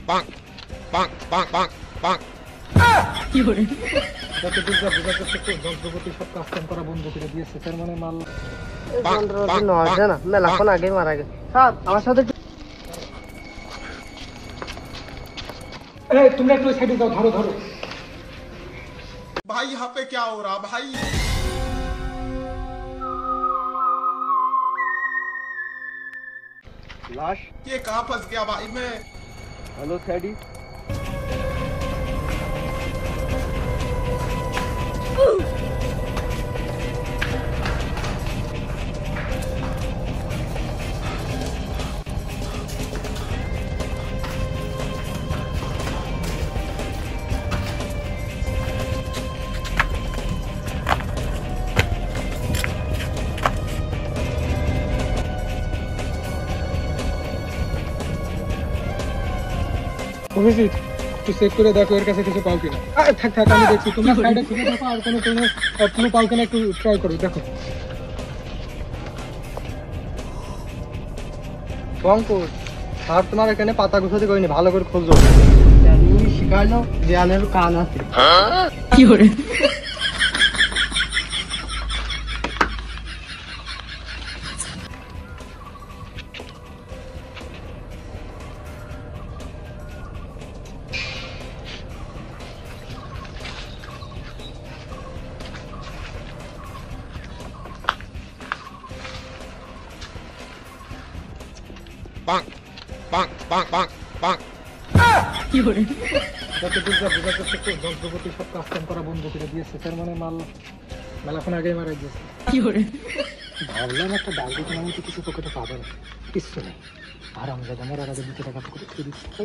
bonk, bonk, bonk, bonk, bonk. যত দুর্গা পূজা করতে যন্ত্রপাতি সব কাস্টম করা বন্ধ করে দিয়েছে, তার মানে মাল না মেলাক্ষণ আগে মারা গেছে। স্যার আমার সাথে তোমরা একটু সাইডে যাও, ধরো ধরো। भाई यहाँ पे क्या हो रहा भाई? লাশ ये कहाँ फंस गया भाई मैं? হ্যালো স্যাডি। অভিজিৎ একটু চেক করে দেখো এর কাছে কিছু পাও কিনা। থাক থাক, আমি দেখছি, তোমরা সাইডে থেকে দেখো, আর কোনো ক্লু পাও কিনা একটু ট্রাই করো, দেখো। পঙ্কজ স্যার তোমার এখানে পাতা গুছাতে কইনি, ভালো করে খোঁজো। শিখাইলো দেয়ালের কান আছে। Bonk, bonk, bonk, bonk, bonk. যত দুর্গা পূজা করতে যন্ত্রপাতি সব কাস্টম করা বন্ধ করে দিয়েছে, তার মানে মাল মেলাক্ষণ আগেই মারা গেছে। ভাবলাম একটা ডাক দিতে আমি তো কিছু পকেটে পাবে না, কিচ্ছু নেই। আর আমি যাতে মরার আগে 200 টাকা পকেটে দিয়ে দিচ্ছি।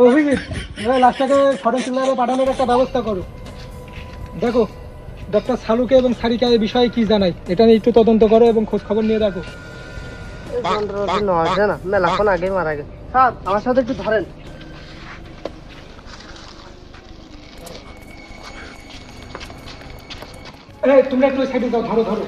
অভিজিৎ লাশটাকে ফরেন্সিক ল্যাবে পাঠানোর একটা ব্যবস্থা করো। দেখো ডক্টর সালুকে এবং সারিকা এই বিষয়ে কি জানাই, এটা নিয়ে একটু তদন্ত করো এবং খোঁজ খবর নিয়ে দেখো। না মেলাক্ষণ আগে মারা গেছে। স্যার আমার সাথে একটু ধরেন। তোমরা একটু সাইডে যাও, ধরো ধরো।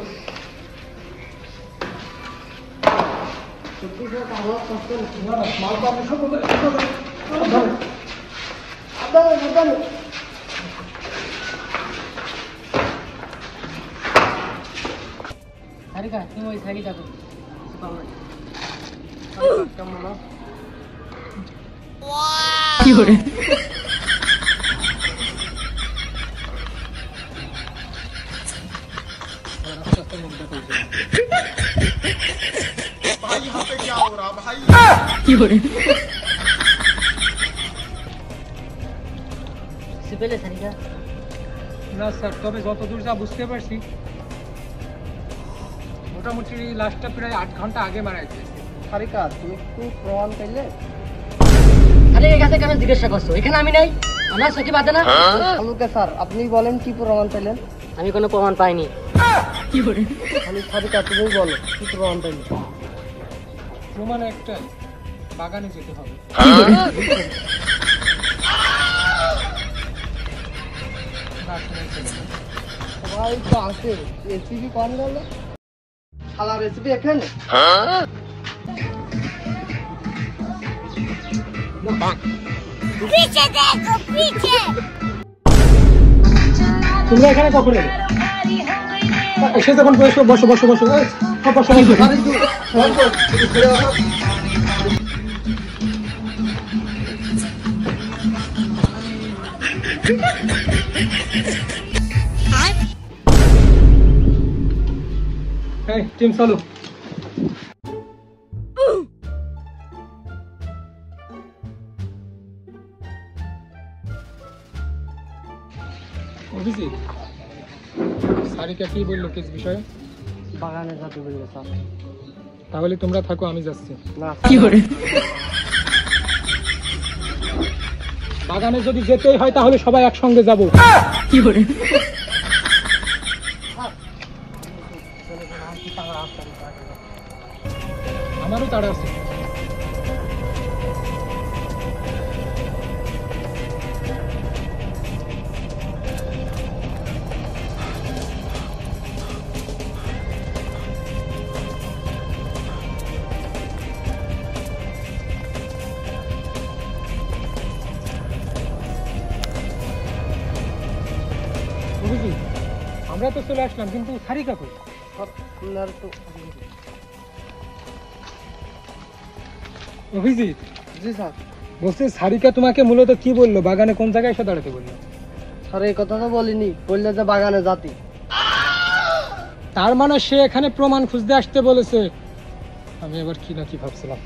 সারিকা তুমি ওই সাইডে যাবো। भाई यहाँ पे क्या हो रहा भाई? সিপেলে সারিকা না স্যার, তবে যতদূর যা বুঝতে পারছি মোটামুটি লাস্টটা প্রায় 8 ঘন্টা আগে মারা গেছে। সারিকা তুমি একটু প্রমাণ পাইলে? আরে এখানে কেন জিজ্ঞাসা করছো? এখানে আমি নাই, আমার সাথে বাদে না। আলুকে স্যার আপনি বলেন কি প্রমাণ পাইলেন? আমি কোনো প্রমাণ পাইনি। আমি সারিকা তুমি বলো কি প্রমাণ পাইলে? প্রমাণ একটাই, বাগানে যেতে হবে। সবাই তো আসে, রেসিপি কম গেল শালা রেসিপি এখানে। Bonk. তোমরা এখানে কখন এলে? এসে যখন বসো বসো বসো বসো, সব বসো বসো। টিম চলো। অভিজিৎ সারিকা কি বললো কেস বিষয়ে? বাগানে যাতে বললে স্যার। তাহলে তোমরা থাকো, আমি যাচ্ছি। না বাগানে যদি যেতেই হয় তাহলে সবাই একসঙ্গে যাবো। আমারও তাড়া আছে। আমরা তো চলে আসলাম, কিন্তু সারিকা কই? আপনার তো অভিজিৎ, জি স্যার। বলছি সারিকা তোমাকে মূলত কি বললো, বাগানে কোন জায়গায় এসে দাঁড়াতে বললো? স্যার এই কথা তো বলিনি, বললে যে বাগানে জাতি। তার মানে সে এখানে প্রমাণ খুঁজতে আসতে বলেছে। আমি এবার কি না কি ভাবছিলাম।